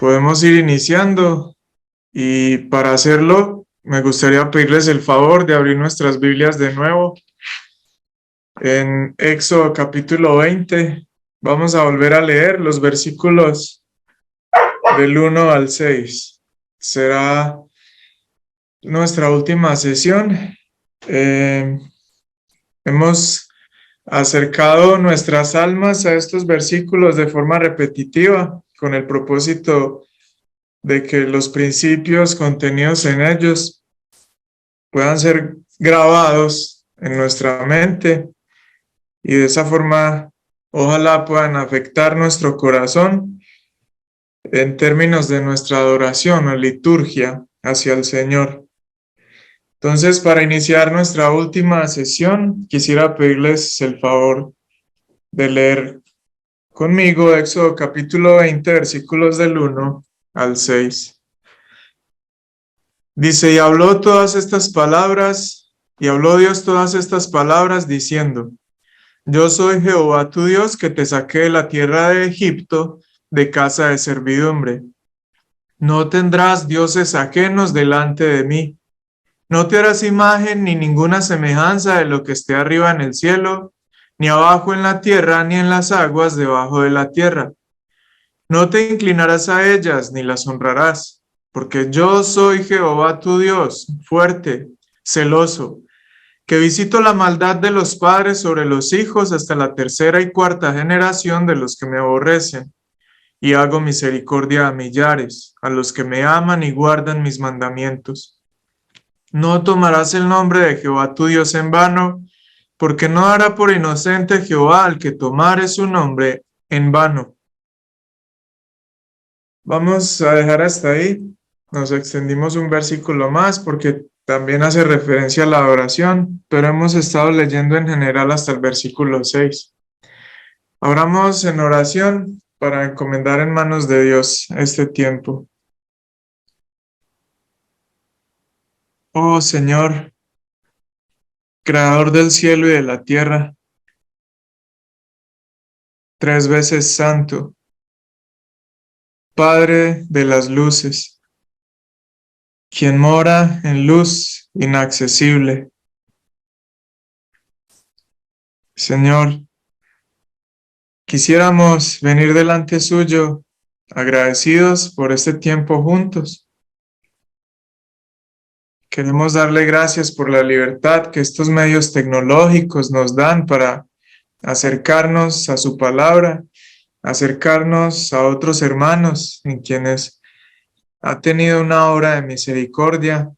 podemos ir iniciando y para hacerlo me gustaría pedirles el favor de abrir nuestras Biblias de nuevo en Éxodo capítulo 20. Vamos a volver a leer los versículos del 1 al 6. Será nuestra última sesión. Hemos acercado nuestras almas a estos versículos de forma repetitiva con el propósito de que los principios contenidos en ellos puedan ser grabados en nuestra mente y de esa forma ojalá puedan afectar nuestro corazón en términos de nuestra adoración o liturgia hacia el Señor. Entonces, para iniciar nuestra última sesión, quisiera pedirles el favor de leer conmigo Éxodo capítulo 20, versículos del 1 al 6. Dice, y habló Dios todas estas palabras diciendo, yo soy Jehová tu Dios que te saqué de la tierra de Egipto, de casa de servidumbre. No tendrás dioses ajenos delante de mí. No te harás imagen ni ninguna semejanza de lo que esté arriba en el cielo, ni abajo en la tierra, ni en las aguas debajo de la tierra. No te inclinarás a ellas, ni las honrarás, porque yo soy Jehová tu Dios, fuerte, celoso, que visito la maldad de los padres sobre los hijos hasta la tercera y cuarta generación de los que me aborrecen, y hago misericordia a millares, a los que me aman y guardan mis mandamientos. No tomarás el nombre de Jehová tu Dios en vano, porque no hará por inocente Jehová al que tomare su nombre en vano. Vamos a dejar hasta ahí. Nos extendimos un versículo más porque también hace referencia a la adoración, pero hemos estado leyendo en general hasta el versículo 6. Oramos en oración para encomendar en manos de Dios este tiempo. Oh Señor, Creador del cielo y de la tierra, tres veces santo, Padre de las luces, quien mora en luz inaccesible. Señor, quisiéramos venir delante suyo agradecidos por este tiempo juntos. Queremos darle gracias por la libertad que estos medios tecnológicos nos dan para acercarnos a su palabra, acercarnos a otros hermanos en quienes ha tenido una obra de misericordia.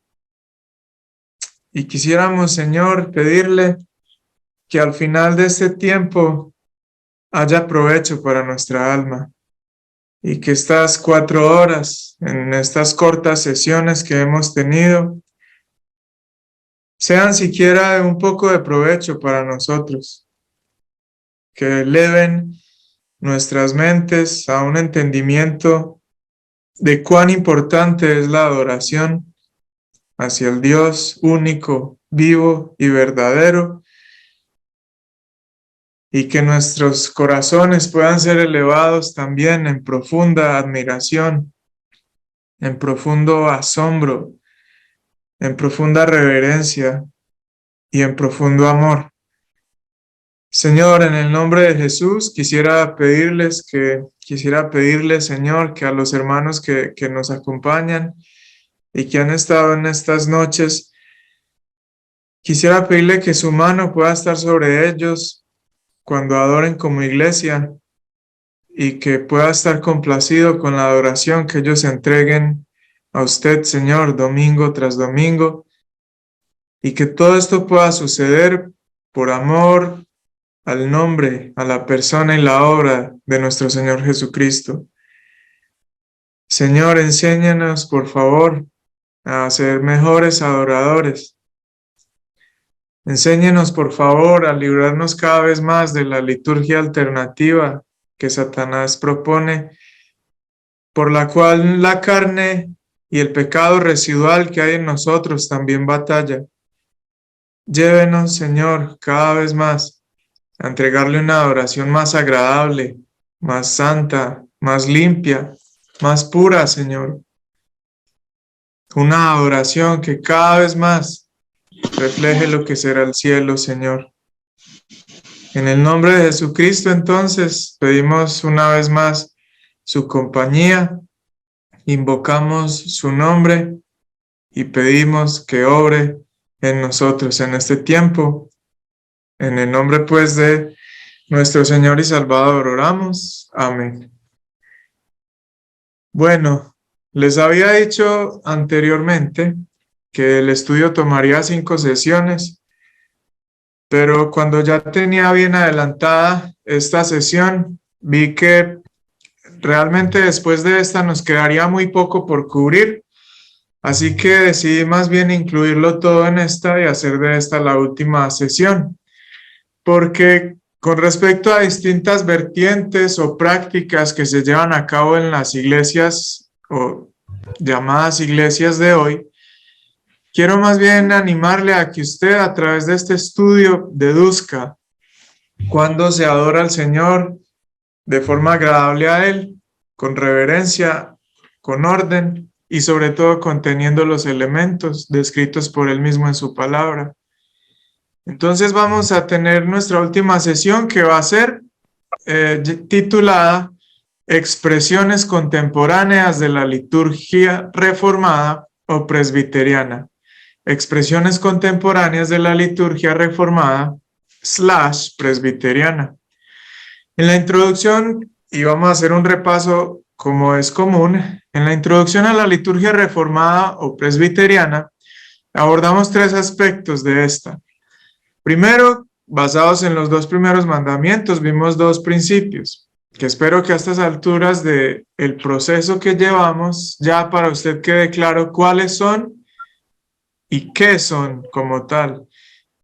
Y quisiéramos, Señor, pedirle que al final de este tiempo haya provecho para nuestra alma y que estas 4 horas, en estas cortas sesiones que hemos tenido, sean siquiera de un poco de provecho para nosotros, que eleven nuestras mentes a un entendimiento de cuán importante es la adoración hacia el Dios único, vivo y verdadero, y que nuestros corazones puedan ser elevados también en profunda admiración, en profundo asombro, en profunda reverencia y en profundo amor. Señor, en el nombre de Jesús, quisiera pedirle, Señor, que a los hermanos que nos acompañan y que han estado en estas noches, quisiera pedirle que su mano pueda estar sobre ellos cuando adoren como iglesia y que pueda estar complacido con la adoración que ellos entreguen a usted, Señor, domingo tras domingo, y que todo esto pueda suceder por amor al nombre, a la persona y la obra de nuestro Señor Jesucristo. Señor, enséñanos, por favor, a ser mejores adoradores. Enséñanos, por favor, a librarnos cada vez más de la liturgia alternativa que Satanás propone, por la cual la carne y el pecado residual que hay en nosotros también batalla. Llévenos, Señor, cada vez más a entregarle una adoración más agradable, más santa, más limpia, más pura, Señor. Una adoración que cada vez más refleje lo que será el cielo, Señor. En el nombre de Jesucristo, entonces, pedimos una vez más su compañía, invocamos su nombre y pedimos que obre en nosotros en este tiempo. En el nombre, pues, de nuestro Señor y Salvador, oramos. Amén. Bueno, les había dicho anteriormente que el estudio tomaría 5 sesiones, pero cuando ya tenía bien adelantada esta sesión, vi que realmente después de esta nos quedaría muy poco por cubrir, así que decidí más bien incluirlo todo en esta y hacer de esta la última sesión, porque con respecto a distintas vertientes o prácticas que se llevan a cabo en las iglesias o llamadas iglesias de hoy, quiero más bien animarle a que usted a través de este estudio deduzca cuándo se adora al Señor de forma agradable a Él, con reverencia, con orden y sobre todo conteniendo los elementos descritos por Él mismo en su palabra. Entonces vamos a tener nuestra última sesión que va a ser titulada Expresiones contemporáneas de la liturgia reformada o presbiteriana. Expresiones contemporáneas de la liturgia reformada / presbiteriana. En la introducción, y vamos a hacer un repaso como es común, en la introducción a la liturgia reformada o presbiteriana, abordamos 3 aspectos de esta. Primero, basados en los 2 primeros mandamientos, vimos 2 principios, que espero que a estas alturas del proceso que llevamos, ya para usted quede claro cuáles son y qué son como tal.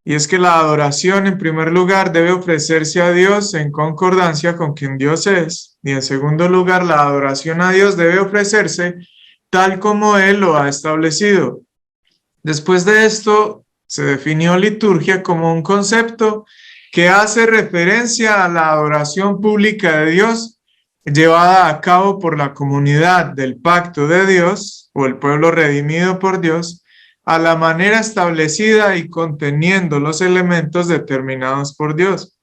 Y es que la adoración, en primer lugar, debe ofrecerse a Dios en concordancia con quien Dios es. Y en segundo lugar, la adoración a Dios debe ofrecerse tal como Él lo ha establecido. Después de esto, se definió liturgia como un concepto que hace referencia a la adoración pública de Dios llevada a cabo por la comunidad del pacto de Dios o el pueblo redimido por Dios a la manera establecida y conteniendo los elementos determinados por Dios.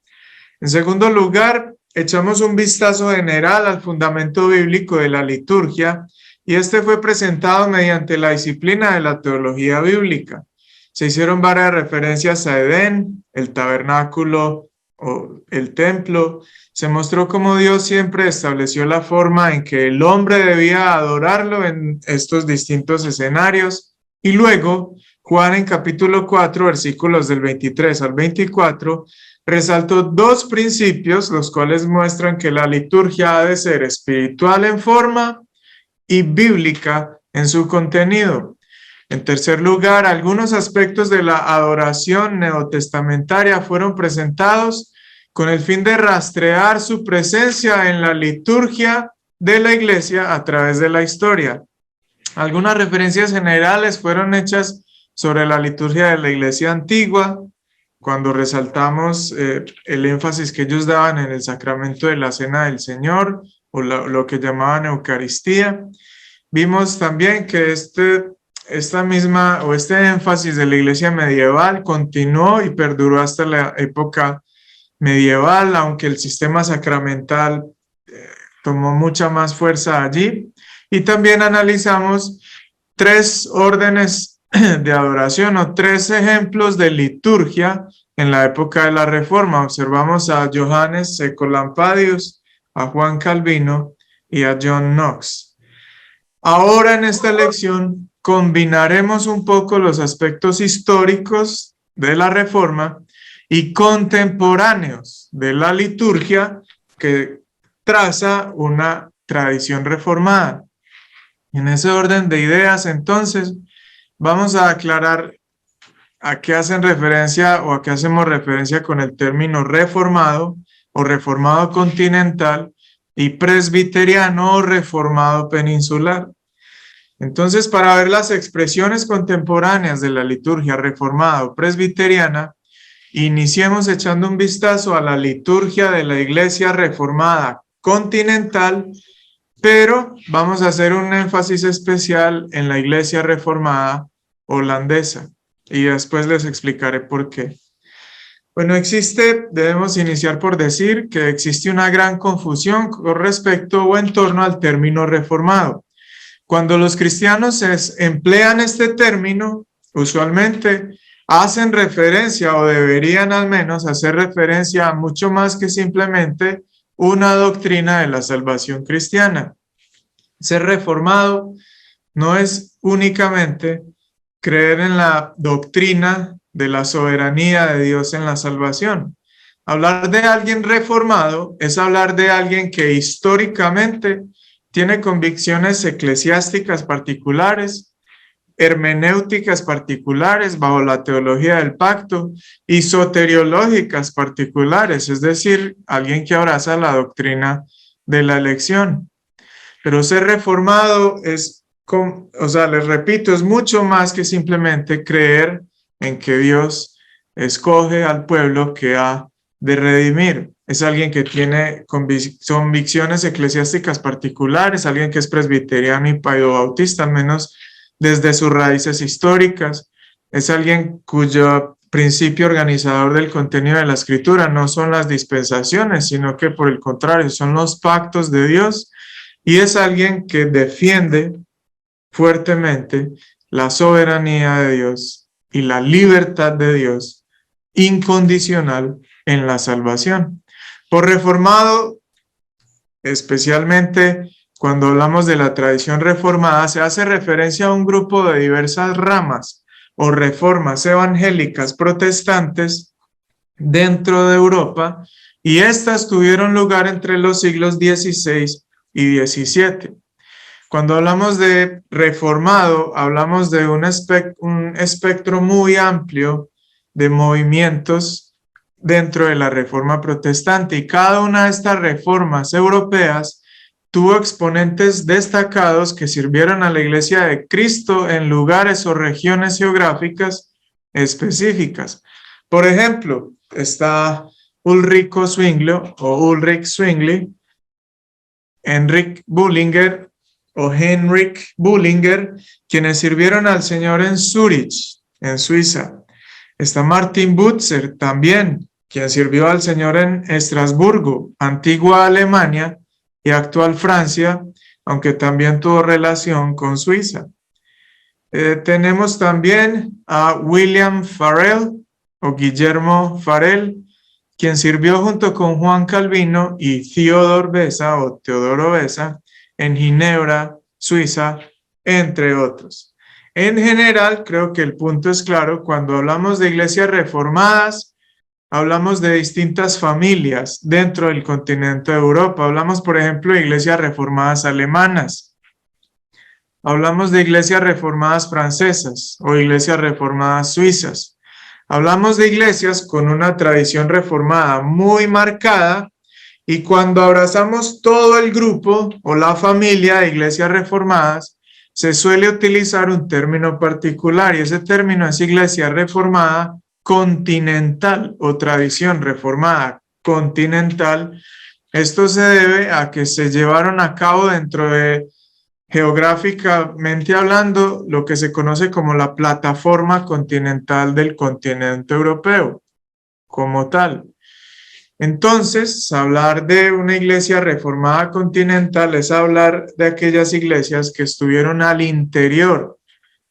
En segundo lugar, echamos un vistazo general al fundamento bíblico de la liturgia y este fue presentado mediante la disciplina de la teología bíblica. Se hicieron varias referencias a Edén, el tabernáculo o el templo. Se mostró cómo Dios siempre estableció la forma en que el hombre debía adorarlo en estos distintos escenarios. Y luego, Juan en capítulo 4, versículos del 23 al 24, resaltó 2 principios, los cuales muestran que la liturgia ha de ser espiritual en forma y bíblica en su contenido. En tercer lugar, algunos aspectos de la adoración neotestamentaria fueron presentados con el fin de rastrear su presencia en la liturgia de la iglesia a través de la historia. Algunas referencias generales fueron hechas sobre la liturgia de la iglesia antigua, cuando resaltamos el énfasis que ellos daban en el sacramento de la Cena del Señor o lo que llamaban Eucaristía. Vimos también que este énfasis de la iglesia medieval continuó y perduró hasta la época medieval, aunque el sistema sacramental tomó mucha más fuerza allí. Y también analizamos 3 órdenes de adoración o 3 ejemplos de liturgia en la época de la Reforma. Observamos a Johannes Secolampadius, a Juan Calvino y a John Knox. Ahora en esta lección combinaremos un poco los aspectos históricos de la Reforma y contemporáneos de la liturgia que traza una tradición reformada. En ese orden de ideas, entonces, vamos a aclarar a qué hacen referencia o a qué hacemos referencia con el término reformado o reformado continental y presbiteriano o reformado peninsular. Entonces, para ver las expresiones contemporáneas de la liturgia reformada o presbiteriana, iniciemos echando un vistazo a la liturgia de la Iglesia Reformada Continental pero vamos a hacer un énfasis especial en la Iglesia Reformada holandesa y después les explicaré por qué. Bueno, debemos iniciar por decir que existe una gran confusión con respecto o en torno al término reformado. Cuando los cristianos emplean este término, usualmente hacen referencia o deberían al menos hacer referencia a mucho más que simplemente una doctrina de la salvación cristiana. Ser reformado no es únicamente creer en la doctrina de la soberanía de Dios en la salvación. Hablar de alguien reformado es hablar de alguien que históricamente tiene convicciones eclesiásticas particulares, hermenéuticas particulares bajo la teología del pacto y soteriológicas particulares, es decir, alguien que abraza la doctrina de la elección. Pero ser reformado les repito, es mucho más que simplemente creer en que Dios escoge al pueblo que ha de redimir. Es alguien que tiene convicciones eclesiásticas particulares, alguien que es presbiteriano y paido-bautista, al menos desde sus raíces históricas. Es alguien cuyo principio organizador del contenido de la Escritura no son las dispensaciones, sino que por el contrario son los pactos de Dios. Y es alguien que defiende fuertemente la soberanía de Dios y la libertad de Dios incondicional en la salvación. Por reformado, especialmente cuando hablamos de la tradición reformada, se hace referencia a un grupo de diversas ramas o reformas evangélicas protestantes dentro de Europa, y estas tuvieron lugar entre los siglos XVI y XVII. Cuando hablamos de reformado, hablamos de un espectro muy amplio de movimientos dentro de la reforma protestante, y cada una de estas reformas europeas tuvo exponentes destacados que sirvieron a la Iglesia de Cristo en lugares o regiones geográficas específicas. Por ejemplo, está Ulrich Zwingli, Henrik Bullinger, quienes sirvieron al Señor en Zúrich, en Suiza. Está Martin Butzer también, quien sirvió al Señor en Estrasburgo, antigua Alemania y actual Francia, aunque también tuvo relación con Suiza. Tenemos también a William Farel o Guillermo Farel, quien sirvió junto con Juan Calvino y Theodor Beza o Teodoro Beza en Ginebra, Suiza, entre otros. En general, creo que el punto es claro. Cuando hablamos de iglesias reformadas, hablamos de distintas familias dentro del continente de Europa. Hablamos, por ejemplo, de iglesias reformadas alemanas. Hablamos de iglesias reformadas francesas o iglesias reformadas suizas. Hablamos de iglesias con una tradición reformada muy marcada, y cuando abrazamos todo el grupo o la familia de iglesias reformadas, se suele utilizar un término particular, y ese término es iglesia reformada continental o tradición reformada continental. Esto se debe a que se llevaron a cabo dentro de, geográficamente hablando, lo que se conoce como la plataforma continental del continente europeo, como tal. Entonces, hablar de una iglesia reformada continental es hablar de aquellas iglesias que estuvieron al interior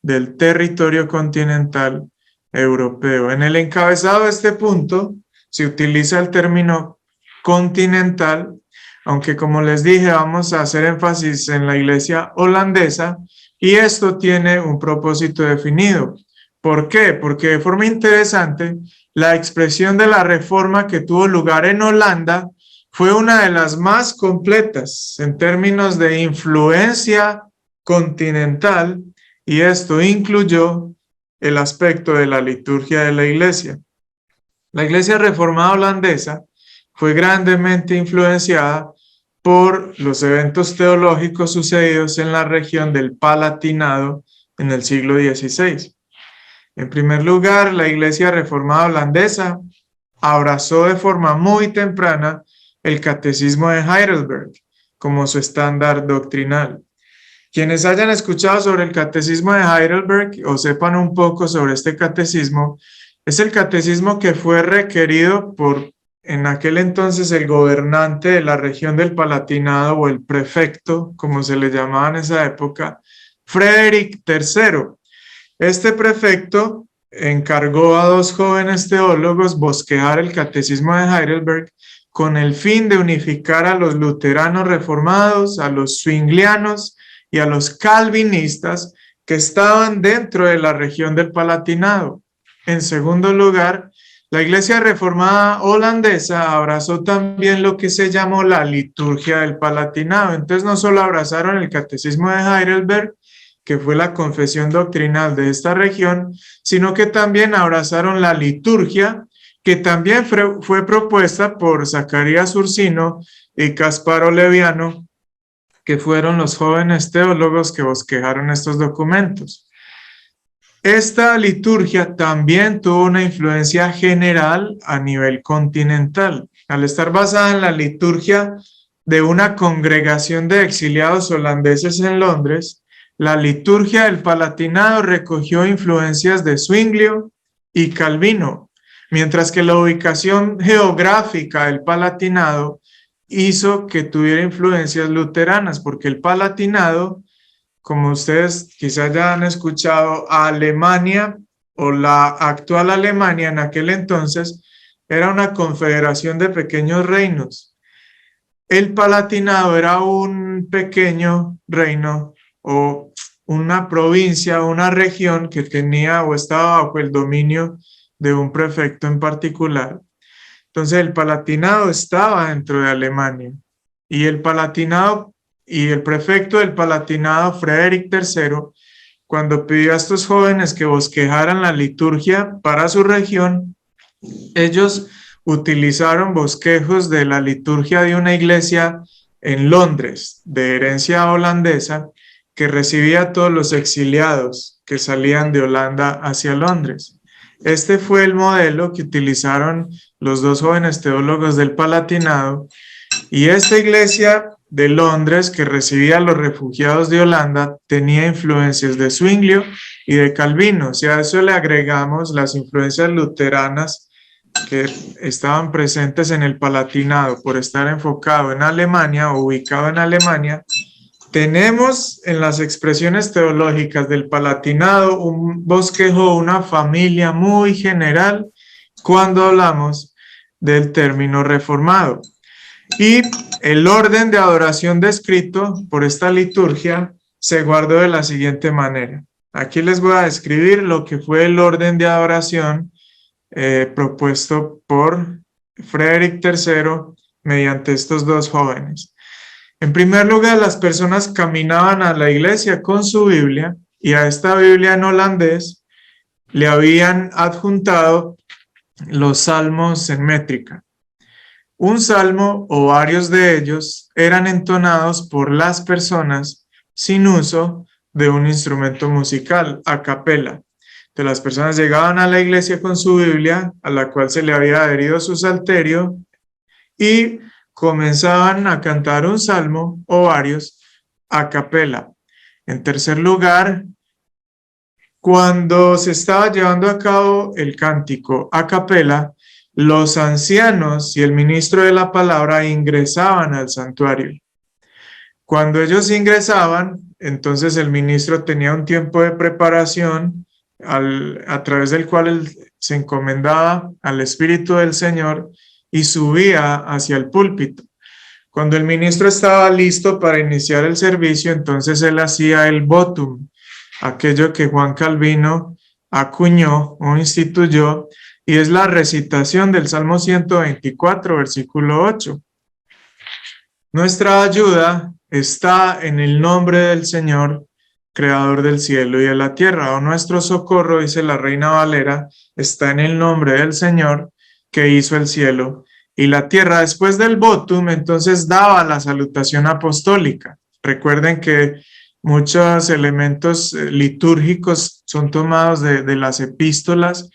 del territorio continental europeo. En el encabezado de este punto se utiliza el término continental, aunque como les dije, vamos a hacer énfasis en la iglesia holandesa, y esto tiene un propósito definido. ¿Por qué? Porque de forma interesante, la expresión de la reforma que tuvo lugar en Holanda fue una de las más completas en términos de influencia continental, y esto incluyó el aspecto de la liturgia de la iglesia. La iglesia reformada holandesa fue grandemente influenciada por los eventos teológicos sucedidos en la región del Palatinado en el siglo XVI. En primer lugar, la iglesia reformada holandesa abrazó de forma muy temprana el catecismo de Heidelberg como su estándar doctrinal. Quienes hayan escuchado sobre el catecismo de Heidelberg o sepan un poco sobre este catecismo, es el catecismo que fue requerido por, en aquel entonces, el gobernante de la región del Palatinado o el prefecto, como se le llamaba en esa época, Frederick III. Este prefecto encargó a dos jóvenes teólogos bosquejar el catecismo de Heidelberg con el fin de unificar a los luteranos reformados, a los zwinglianos y a los calvinistas que estaban dentro de la región del Palatinado. En segundo lugar, la Iglesia Reformada holandesa abrazó también lo que se llamó la liturgia del Palatinado. Entonces no solo abrazaron el catecismo de Heidelberg, que fue la confesión doctrinal de esta región, sino que también abrazaron la liturgia, que también fue propuesta por Zacarías Ursino y Casparo Leviano, que fueron los jóvenes teólogos que bosquejaron estos documentos. Esta liturgia también tuvo una influencia general a nivel continental. Al estar basada en la liturgia de una congregación de exiliados holandeses en Londres, la liturgia del Palatinado recogió influencias de Zwinglio y Calvino, mientras que la ubicación geográfica del Palatinado hizo que tuviera influencias luteranas, porque el Palatinado, como ustedes quizás ya han escuchado, a Alemania o la actual Alemania en aquel entonces era una confederación de pequeños reinos. El Palatinado era un pequeño reino o una provincia, una región que tenía o estaba bajo el dominio de un prefecto en particular. Entonces el Palatinado estaba dentro de Alemania y el Palatinado y el prefecto del Palatinado, Frederick III, cuando pidió a estos jóvenes que bosquejaran la liturgia para su región, ellos utilizaron bosquejos de la liturgia de una iglesia en Londres, de herencia holandesa, que recibía a todos los exiliados que salían de Holanda hacia Londres. Este fue el modelo que utilizaron los dos jóvenes teólogos del Palatinado, y esta iglesia de Londres que recibía a los refugiados de Holanda tenía influencias de Zwinglio y de Calvino. Si a eso le agregamos las influencias luteranas que estaban presentes en el Palatinado por estar enfocado en Alemania o ubicado en Alemania, tenemos en las expresiones teológicas del Palatinado un bosquejo, una familia muy general cuando hablamos del término reformado. Y el orden de adoración descrito por esta liturgia se guardó de la siguiente manera. Aquí les voy a describir lo que fue el orden de adoración propuesto por Frederick III mediante estos dos jóvenes. En primer lugar, las personas caminaban a la iglesia con su Biblia, y a esta Biblia en holandés le habían adjuntado los salmos en métrica. Un salmo o varios de ellos eran entonados por las personas sin uso de un instrumento musical, a capela. Entonces las personas llegaban a la iglesia con su Biblia, a la cual se le había adherido su salterio, y comenzaban a cantar un salmo o varios a capela. En tercer lugar, cuando se estaba llevando a cabo el cántico a capela, los ancianos y el ministro de la palabra ingresaban al santuario. Cuando ellos ingresaban, entonces el ministro tenía un tiempo de preparación a través del cual él se encomendaba al Espíritu del Señor y subía hacia el púlpito. Cuando el ministro estaba listo para iniciar el servicio, entonces él hacía el votum, aquello que Juan Calvino acuñó o instituyó, y es la recitación del Salmo 124, versículo 8. Nuestra ayuda está en el nombre del Señor, creador del cielo y de la tierra. O nuestro socorro, dice la Reina Valera, está en el nombre del Señor que hizo el cielo y la tierra. Después del votum, entonces daba la salutación apostólica. Recuerden que muchos elementos litúrgicos son tomados de las epístolas,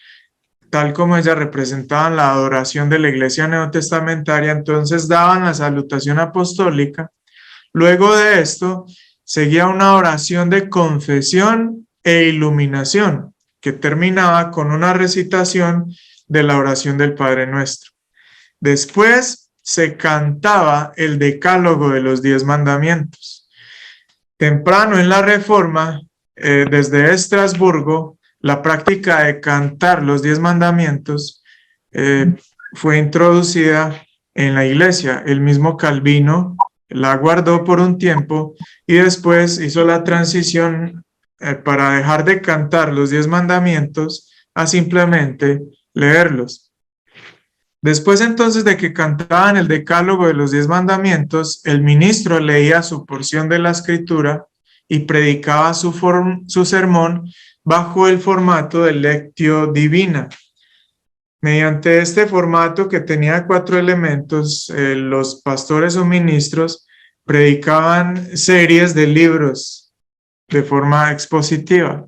tal como ellas representaban la adoración de la iglesia neotestamentaria. Entonces daban la salutación apostólica, Luego de esto, seguía una oración de confesión e iluminación, que terminaba con una recitación de la oración del Padre Nuestro. Después se cantaba el decálogo de los 10 mandamientos. Temprano en la Reforma, desde Estrasburgo, la práctica de cantar los 10 mandamientos fue introducida en la iglesia. El mismo Calvino la guardó por un tiempo y después hizo la transición para dejar de cantar los 10 mandamientos a simplemente leerlos. Después entonces de que cantaban el decálogo de los 10 mandamientos, el ministro leía su porción de la escritura y predicaba su sermón bajo el formato de lectio divina. Mediante este formato, que tenía 4 elementos, los pastores o ministros predicaban series de libros de forma expositiva.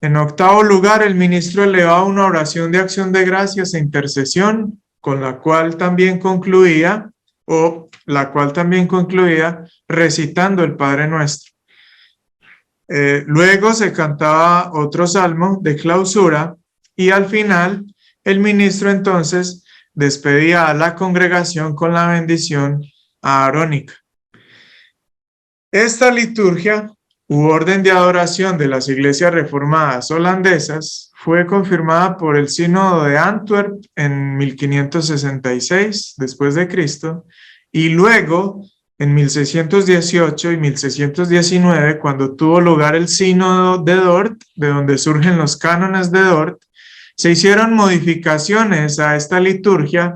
En 8º lugar, el ministro elevaba una oración de acción de gracias e intercesión, con la cual también concluía recitando el Padre Nuestro. Luego se cantaba otro salmo de clausura y al final el ministro entonces despedía a la congregación con la bendición aarónica. Esta liturgia u orden de adoración de las iglesias reformadas holandesas fue confirmada por el Sínodo de Antwerp en 1566 después de Cristo y luego en 1618 y 1619, cuando tuvo lugar el Sínodo de Dort, de donde surgen los cánones de Dort, se hicieron modificaciones a esta liturgia,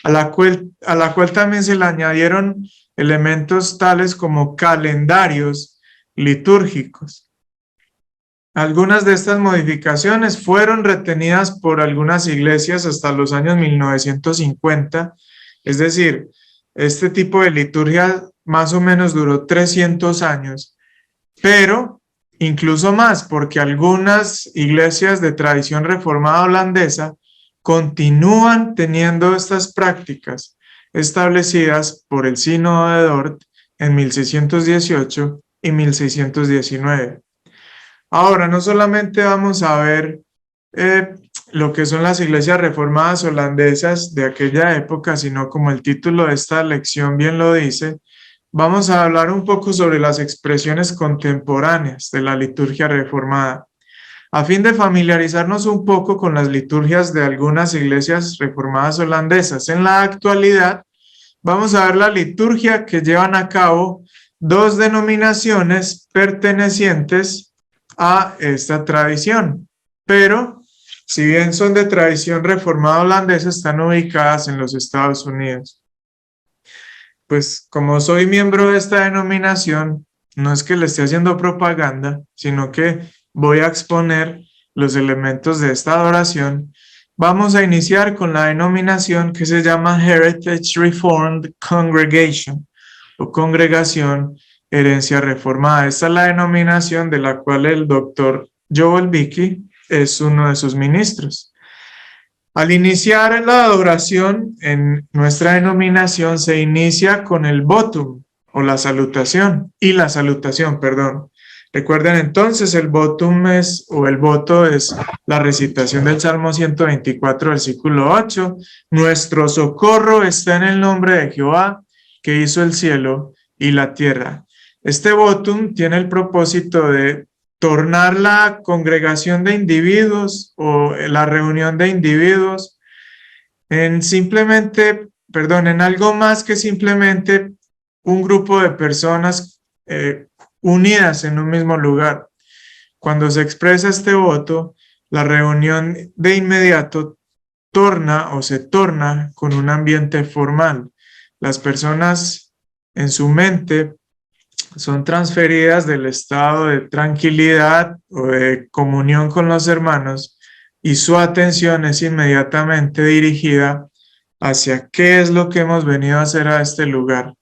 a la cual también se le añadieron elementos tales como calendarios litúrgicos. Algunas de estas modificaciones fueron retenidas por algunas iglesias hasta los años 1950, es decir, este tipo de liturgia más o menos duró 300 años, pero incluso más, porque algunas iglesias de tradición reformada holandesa continúan teniendo estas prácticas establecidas por el Sínodo de Dort en 1618 y 1619. Ahora, no solamente vamos a ver lo que son las iglesias reformadas holandesas de aquella época, sino como el título de esta lección bien lo dice, vamos a hablar un poco sobre las expresiones contemporáneas de la liturgia reformada. A fin de familiarizarnos un poco con las liturgias de algunas iglesias reformadas holandesas en la actualidad, vamos a ver la liturgia que llevan a cabo 2 denominaciones pertenecientes a esta tradición, pero si bien son de tradición reformada holandesa, están ubicadas en los Estados Unidos. Pues como soy miembro de esta denominación, no es que le esté haciendo propaganda, sino que voy a exponer los elementos de esta adoración. Vamos a iniciar con la denominación que se llama Heritage Reformed Congregation o Congregación Herencia Reformada. Esta es la denominación de la cual el doctor Joel Beeke es uno de sus ministros. Al iniciar la adoración en nuestra denominación se inicia con el votum o la salutación, perdón. Recuerden entonces, el votum el voto es la recitación del Salmo 124, versículo 8. Nuestro socorro está en el nombre de Jehová, que hizo el cielo y la tierra. Este votum tiene el propósito de tornar la congregación de individuos o la reunión de individuos en algo más que simplemente un grupo de personas unidas en un mismo lugar. Cuando se expresa este voto, la reunión de inmediato se torna con un ambiente formal. Las personas en su mente son transferidas del estado de tranquilidad o de comunión con los hermanos y su atención es inmediatamente dirigida hacia qué es lo que hemos venido a hacer a este lugar.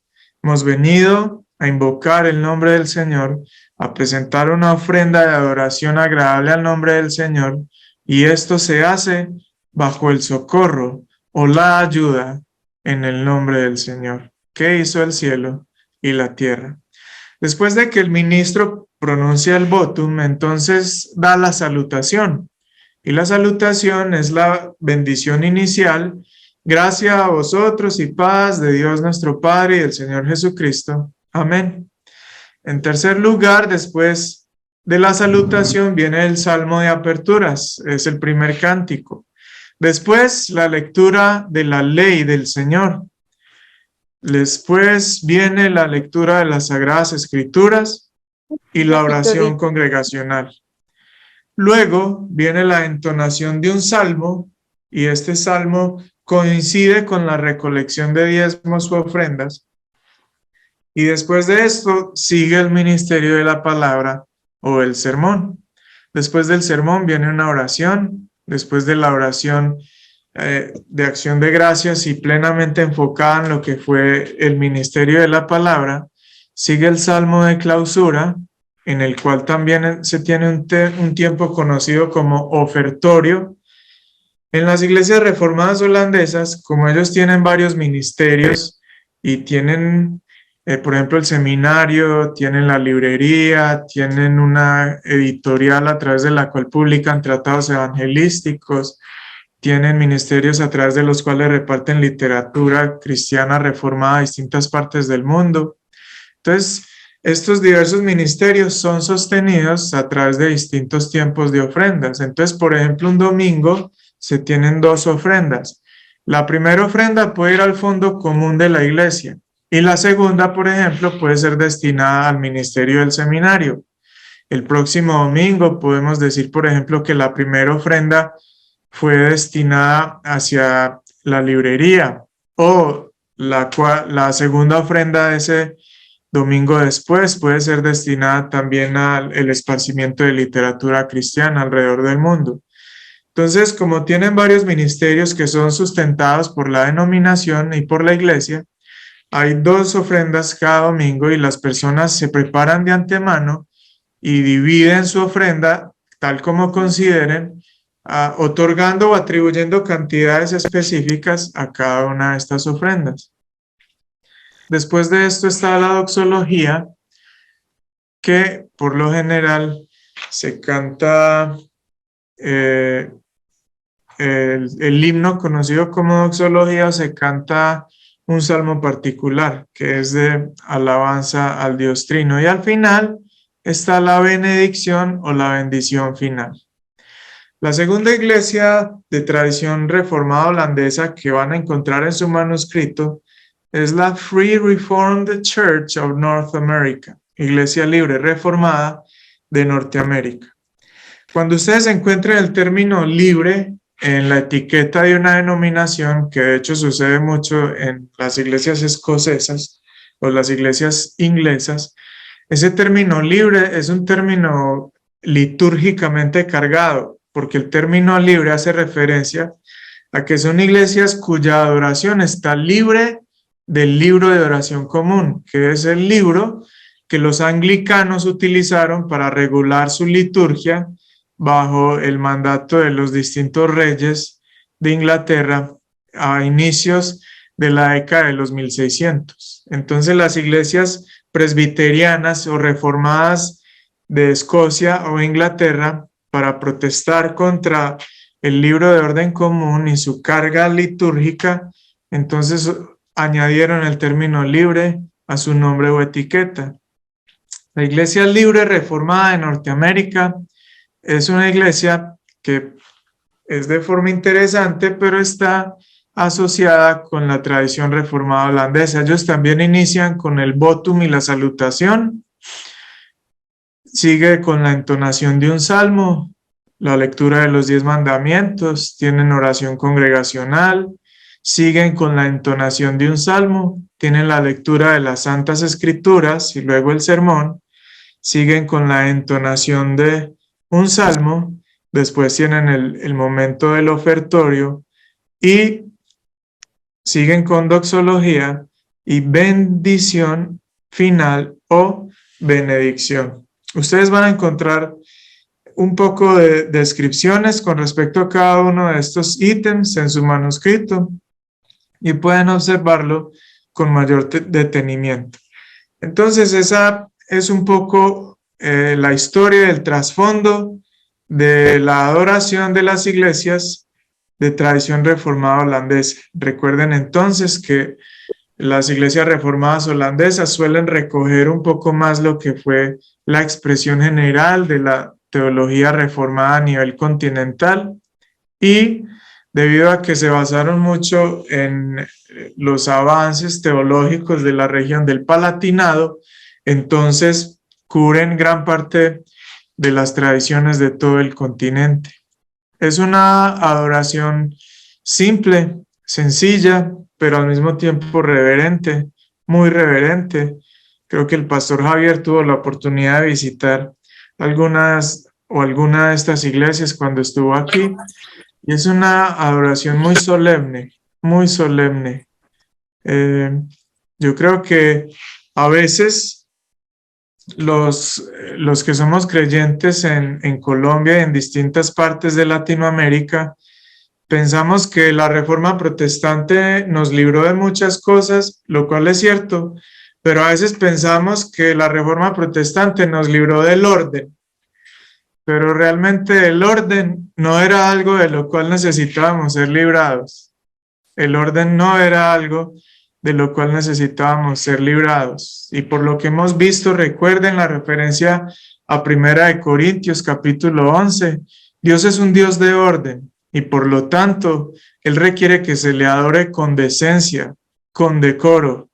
Hemos venido a invocar el nombre del Señor, a presentar una ofrenda de adoración agradable al nombre del Señor, y esto se hace bajo el socorro o la ayuda en el nombre del Señor, que hizo el cielo y la tierra. Después de que el ministro pronuncia el votum, entonces da la salutación. Y la salutación es la bendición inicial. Gracias a vosotros y paz de Dios nuestro Padre y del Señor Jesucristo. Amén. En tercer lugar, después de la salutación, viene el Salmo de Aperturas. Es el primer cántico. Después, la lectura de la ley del Señor. Después viene la lectura de las Sagradas Escrituras y la oración congregacional. Luego viene la entonación de un salmo, y este salmo coincide con la recolección de diezmos u ofrendas. Y después de esto sigue el ministerio de la palabra o el sermón. Después del sermón viene una oración. Después de la oración de acción de gracias y plenamente enfocada en lo que fue el ministerio de la palabra, sigue el salmo de clausura, en el cual también se tiene un tiempo conocido como ofertorio. En las iglesias reformadas holandesas, como ellos tienen varios ministerios y tienen, por ejemplo, el seminario, tienen la librería, tienen una editorial a través de la cual publican tratados evangelísticos, tienen ministerios a través de los cuales reparten literatura cristiana reformada a distintas partes del mundo. Entonces, estos diversos ministerios son sostenidos a través de distintos tiempos de ofrendas. Entonces, por ejemplo, un domingo se tienen 2 ofrendas. La primera ofrenda puede ir al fondo común de la iglesia y la segunda, por ejemplo, puede ser destinada al ministerio del seminario. El próximo domingo podemos decir, por ejemplo, que la primera ofrenda fue destinada hacia la librería, o la segunda ofrenda de ese domingo después puede ser destinada también al esparcimiento de literatura cristiana alrededor del mundo. Entonces, como tienen varios ministerios que son sustentados por la denominación y por la iglesia, hay 2 ofrendas cada domingo y las personas se preparan de antemano y dividen su ofrenda tal como consideren, otorgando o atribuyendo cantidades específicas a cada una de estas ofrendas. Después de esto está la doxología, que por lo general se canta el himno conocido como doxología, o se canta un salmo particular que es de alabanza al Dios Trino. Y al final está la benedicción o la bendición final. La segunda iglesia de tradición reformada holandesa que van a encontrar en su manuscrito es la Free Reformed Church of North America, Iglesia Libre Reformada de Norteamérica. Cuando ustedes encuentren el término libre en la etiqueta de una denominación, que de hecho sucede mucho en las iglesias escocesas o las iglesias inglesas, ese término libre es un término litúrgicamente cargado, porque el término libre hace referencia a que son iglesias cuya adoración está libre del libro de oración común, que es el libro que los anglicanos utilizaron para regular su liturgia bajo el mandato de los distintos reyes de Inglaterra a inicios de la década de los 1600. Entonces las iglesias presbiterianas o reformadas de Escocia o Inglaterra, para protestar contra el libro de orden común y su carga litúrgica, entonces añadieron el término libre a su nombre o etiqueta. La Iglesia Libre Reformada de Norteamérica es una iglesia que es de forma interesante, pero está asociada con la tradición reformada holandesa. Ellos también inician con el votum y la salutación. Sigue con la entonación de un salmo, la lectura de los 10 mandamientos, tienen oración congregacional, siguen con la entonación de un salmo, tienen la lectura de las Santas Escrituras y luego el sermón, siguen con la entonación de un salmo, después tienen el momento del ofertorio y siguen con doxología y bendición final o benedicción. Ustedes van a encontrar un poco de descripciones con respecto a cada uno de estos ítems en su manuscrito y pueden observarlo con mayor detenimiento. Entonces, esa es un poco la historia del trasfondo de la adoración de las iglesias de tradición reformada holandesa. Recuerden entonces que las iglesias reformadas holandesas suelen recoger un poco más lo que fue la expresión general de la teología reformada a nivel continental y debido a que se basaron mucho en los avances teológicos de la región del Palatinado, entonces cubren gran parte de las tradiciones de todo el continente. Es una adoración simple, sencilla, pero al mismo tiempo reverente, muy reverente. Creo que el pastor Javier tuvo la oportunidad de visitar alguna de estas iglesias cuando estuvo aquí y es una adoración muy solemne, muy solemne. Eh, yo creo que a veces los que somos creyentes en Colombia y en distintas partes de Latinoamérica, pensamos que la reforma protestante nos libró de muchas cosas, lo cual es cierto, pero a veces pensamos que la reforma protestante nos libró del orden, pero realmente el orden no era algo de lo cual necesitábamos ser librados. El orden no era algo de lo cual necesitábamos ser librados. Y por lo que hemos visto, recuerden la referencia a Primera de Corintios capítulo 11. Dios es un Dios de orden y por lo tanto, Él requiere que se le adore con decencia, con decoro,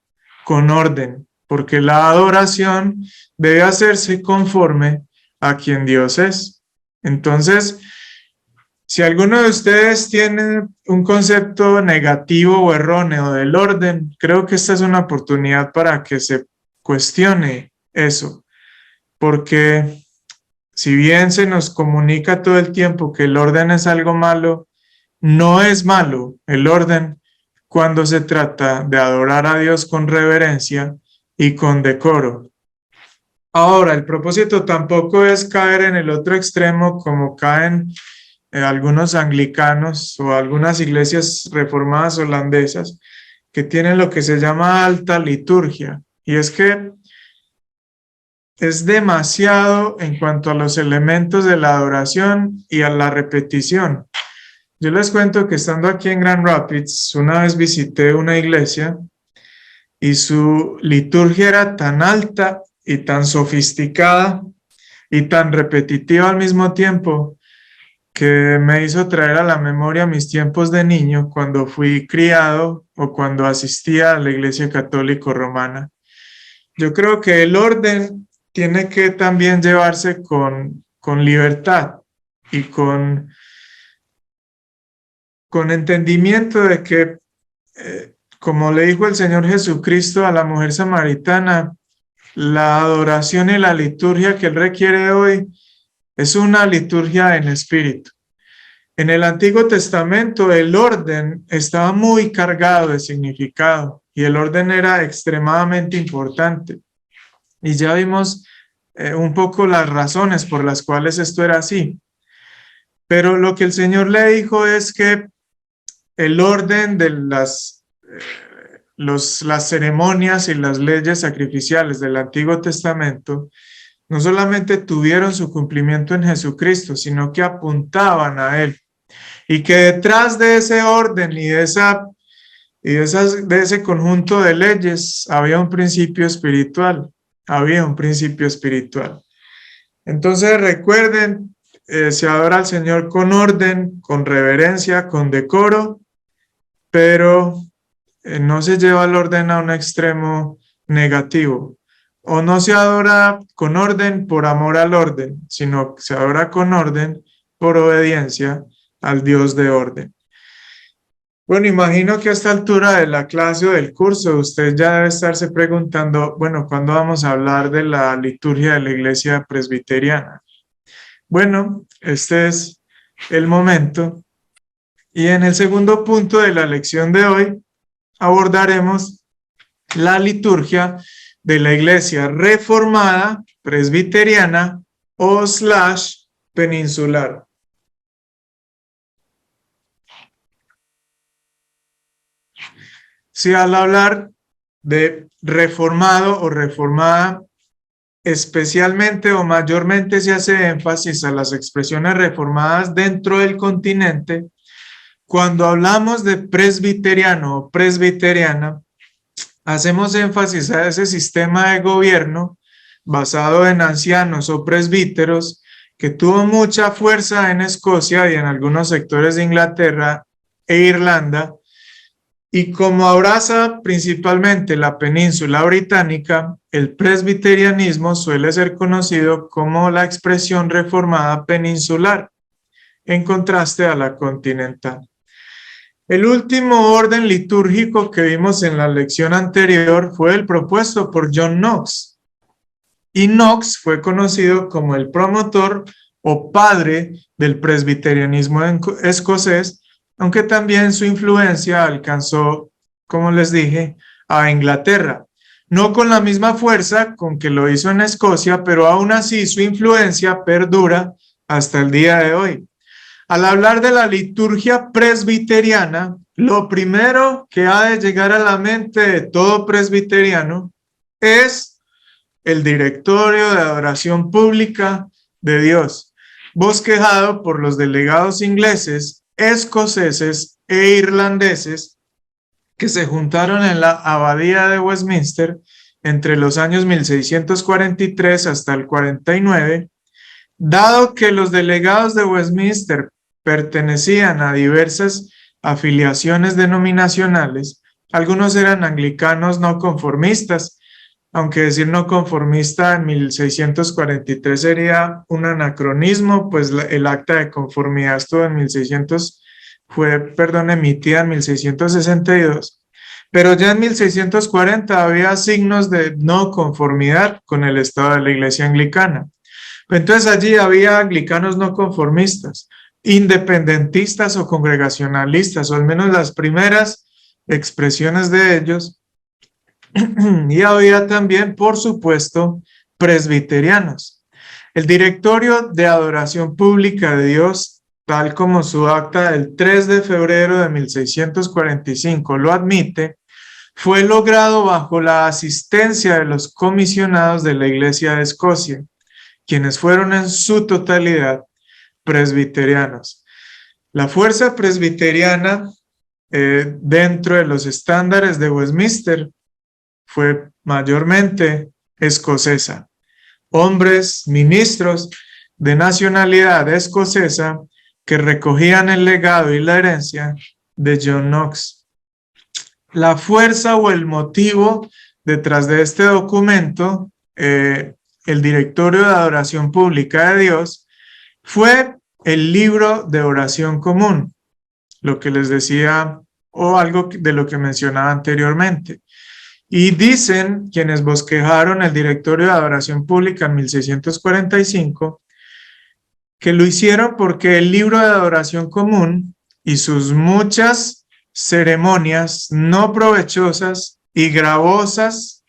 con orden, porque la adoración debe hacerse conforme a quien Dios es. Entonces, si alguno de ustedes tiene un concepto negativo o erróneo del orden, creo que esta es una oportunidad para que se cuestione eso, porque si bien se nos comunica todo el tiempo que el orden es algo malo, no es malo el orden cuando se trata de adorar a Dios con reverencia y con decoro. Ahora, el propósito tampoco es caer en el otro extremo como caen algunos anglicanos o algunas iglesias reformadas holandesas que tienen lo que se llama alta liturgia. Y es que es demasiado en cuanto a los elementos de la adoración y a la repetición. Yo les cuento que estando aquí en Grand Rapids, una vez visité una iglesia y su liturgia era tan alta y tan sofisticada y tan repetitiva al mismo tiempo que me hizo traer a la memoria mis tiempos de niño cuando fui criado o cuando asistía a la Iglesia Católica Romana. Yo creo que el orden tiene que también llevarse con libertad y con entendimiento de que, como le dijo el Señor Jesucristo a la mujer samaritana, la adoración y la liturgia que Él requiere hoy es una liturgia en espíritu. En el Antiguo Testamento el orden estaba muy cargado de significado y el orden era extremadamente importante. Y ya vimos un poco las razones por las cuales esto era así. Pero lo que el Señor le dijo es que el orden de las ceremonias y las leyes sacrificiales del Antiguo Testamento no solamente tuvieron su cumplimiento en Jesucristo, sino que apuntaban a Él. Y que detrás de ese orden y de ese conjunto de leyes había un principio espiritual, había un principio espiritual. Entonces recuerden, se adora al Señor con orden, con reverencia, con decoro, pero no se lleva el orden a un extremo negativo. O no se adora con orden por amor al orden, sino se adora con orden por obediencia al Dios de orden. Bueno, imagino que a esta altura de la clase o del curso usted ya debe estarse preguntando, bueno, ¿cuándo vamos a hablar de la liturgia de la iglesia presbiteriana? Bueno, este es el momento. Y en el segundo punto de la lección de hoy abordaremos la liturgia de la iglesia reformada, presbiteriana o / peninsular. Si al hablar de reformado o reformada, especialmente o mayormente se hace énfasis a las expresiones reformadas dentro del continente. Cuando hablamos de presbiteriano o presbiteriana, hacemos énfasis a ese sistema de gobierno basado en ancianos o presbíteros que tuvo mucha fuerza en Escocia y en algunos sectores de Inglaterra e Irlanda, y como abraza principalmente la península británica, el presbiterianismo suele ser conocido como la expresión reformada peninsular, en contraste a la continental. El último orden litúrgico que vimos en la lección anterior fue el propuesto por John Knox. Y Knox fue conocido como el promotor o padre del presbiterianismo escocés, aunque también su influencia alcanzó, como les dije, a Inglaterra. No con la misma fuerza con que lo hizo en Escocia, pero aún así su influencia perdura hasta el día de hoy. Al hablar de la liturgia presbiteriana, lo primero que ha de llegar a la mente de todo presbiteriano es el Directorio de Adoración Pública de Dios, bosquejado por los delegados ingleses, escoceses e irlandeses que se juntaron en la Abadía de Westminster entre los años 1643 hasta el 49, dado que los delegados de Westminster pertenecían a diversas afiliaciones denominacionales. Algunos eran anglicanos no conformistas, aunque decir no conformista en 1643 sería un anacronismo, pues el acta de conformidad estuvo en 1600, emitida en 1662, pero ya en 1640 había signos de no conformidad con el estado de la Iglesia anglicana. Entonces allí había anglicanos no conformistas, independentistas o congregacionalistas, o al menos las primeras expresiones de ellos, y había también, por supuesto, presbiterianos. El Directorio de Adoración Pública de Dios, tal como su acta del 3 de febrero de 1645 lo admite, fue logrado bajo la asistencia de los comisionados de la Iglesia de Escocia, quienes fueron en su totalidad presbiterianos. La fuerza presbiteriana dentro de los estándares de Westminster fue mayormente escocesa. Hombres, ministros de nacionalidad escocesa que recogían el legado y la herencia de John Knox. La fuerza o el motivo detrás de este documento, el Directorio de Adoración Pública de Dios, fue el libro de oración común, lo que les decía, o algo de lo que mencionaba anteriormente. Y dicen quienes bosquejaron el Directorio de Adoración Pública en 1645, que lo hicieron porque el libro de adoración común y sus muchas ceremonias no provechosas y gravosas,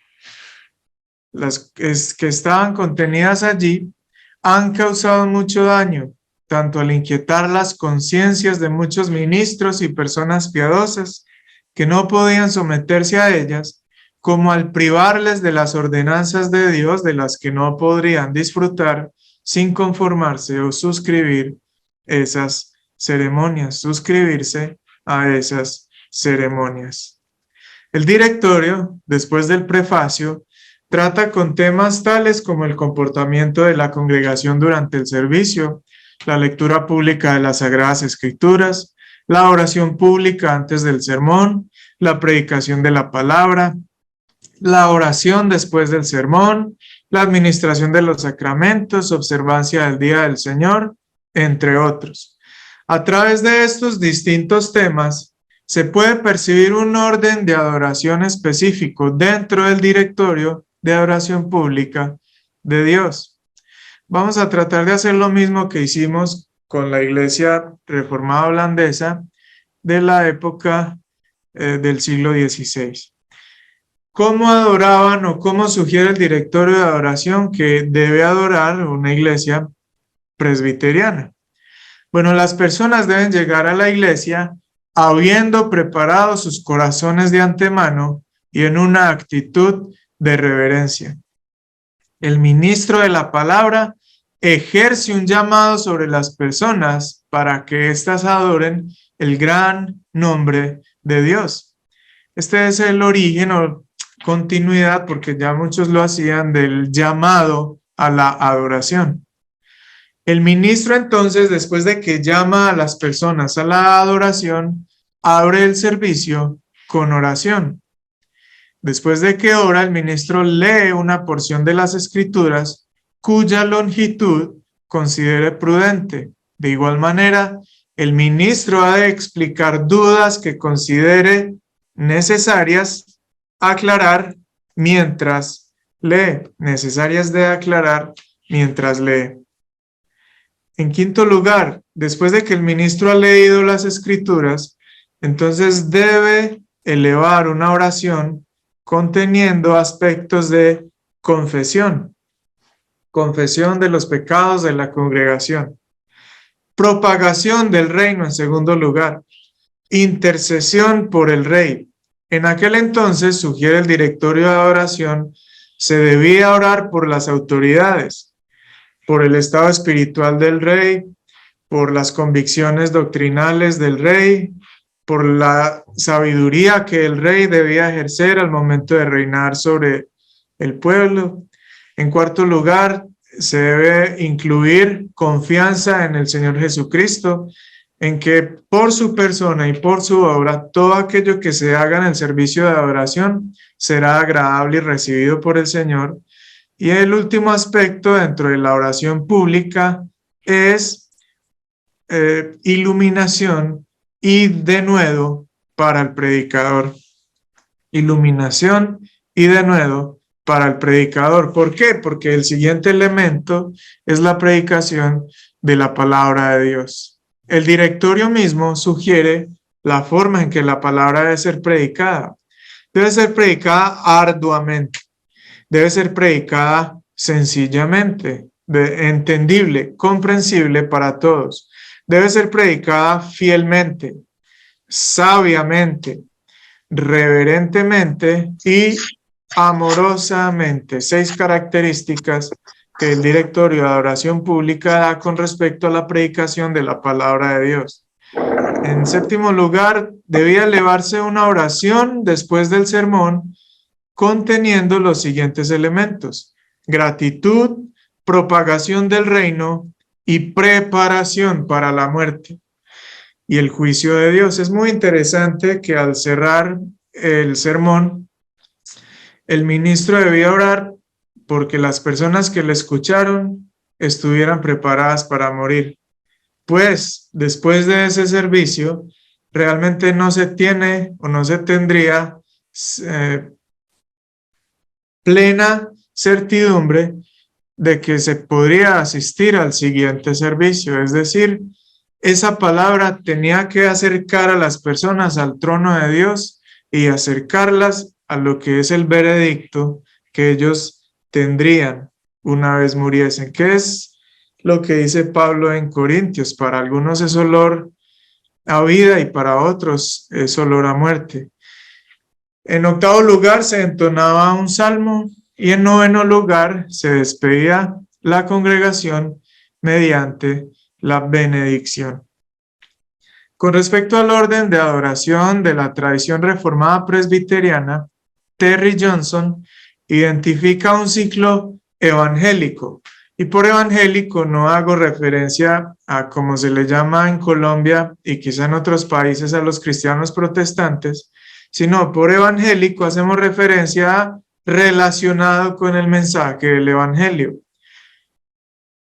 las que estaban contenidas allí, han causado mucho daño, tanto al inquietar las conciencias de muchos ministros y personas piadosas que no podían someterse a ellas, como al privarles de las ordenanzas de Dios de las que no podrían disfrutar sin conformarse o suscribir esas ceremonias, suscribirse a esas ceremonias. El directorio, después del prefacio, trata con temas tales como el comportamiento de la congregación durante el servicio, la lectura pública de las Sagradas Escrituras, la oración pública antes del sermón, la predicación de la palabra, la oración después del sermón, la administración de los sacramentos, observancia del Día del Señor, entre otros. A través de estos distintos temas, se puede percibir un orden de adoración específico dentro del directorio de adoración pública de Dios. Vamos a tratar de hacer lo mismo que hicimos con la Iglesia Reformada Holandesa de la época del siglo XVI. ¿Cómo adoraban o cómo sugiere el directorio de adoración que debe adorar una iglesia presbiteriana? Bueno, las personas deben llegar a la iglesia habiendo preparado sus corazones de antemano y en una actitud de reverencia. El ministro de la palabra ejerce un llamado sobre las personas para que éstas adoren el gran nombre de Dios. Este es el origen o continuidad, porque ya muchos lo hacían, del llamado a la adoración. El ministro entonces, después de que llama a las personas a la adoración, abre el servicio con oración. Después de que ora, el ministro lee una porción de las Escrituras cuya longitud considere prudente. De igual manera, el ministro ha de explicar dudas que considere necesarias aclarar mientras lee, necesarias de aclarar mientras lee. En quinto lugar, después de que el ministro ha leído las Escrituras, entonces debe elevar una oración conteniendo aspectos de confesión de los pecados de la congregación, propagación del reino en segundo lugar, intercesión por el rey. En aquel entonces, sugiere el directorio de adoración, se debía orar por las autoridades, por el estado espiritual del rey, por las convicciones doctrinales del rey, por la sabiduría que el rey debía ejercer al momento de reinar sobre el pueblo. En cuarto lugar, se debe incluir confianza en el Señor Jesucristo, en que por su persona y por su obra, todo aquello que se haga en el servicio de adoración será agradable y recibido por el Señor. Y el último aspecto dentro de la oración pública es iluminación y denuedo para el predicador. Iluminación y denuedo para el predicador. ¿Por qué? Porque el siguiente elemento es la predicación de la palabra de Dios. El directorio mismo sugiere la forma en que la palabra debe ser predicada. Debe ser predicada arduamente, debe ser predicada sencillamente, entendible, comprensible para todos. Debe ser predicada fielmente, sabiamente, reverentemente y amorosamente. 6 características que el directorio de adoración pública da con respecto a la predicación de la palabra de Dios. En séptimo lugar, debía elevarse una oración después del sermón conteniendo los siguientes elementos: gratitud, propagación del reino y preparación para la muerte y el juicio de Dios. Es muy interesante que al cerrar el sermón, el ministro debía orar porque las personas que le escucharon estuvieran preparadas para morir. Pues después de ese servicio, realmente no se tiene o no se tendría plena certidumbre de que se podría asistir al siguiente servicio. Es decir, esa palabra tenía que acercar a las personas al trono de Dios y acercarlas a lo que es el veredicto que ellos tendrían una vez muriesen, que es lo que dice Pablo en Corintios: para algunos es olor a vida y para otros es olor a muerte. En octavo lugar se entonaba un salmo y en noveno lugar se despedía la congregación mediante la benedicción. Con respecto al orden de adoración de la tradición reformada presbiteriana, Terry Johnson identifica un ciclo evangélico. Y por evangélico no hago referencia a como se le llama en Colombia y quizá en otros países a los cristianos protestantes, sino por evangélico hacemos referencia a relacionado con el mensaje del evangelio.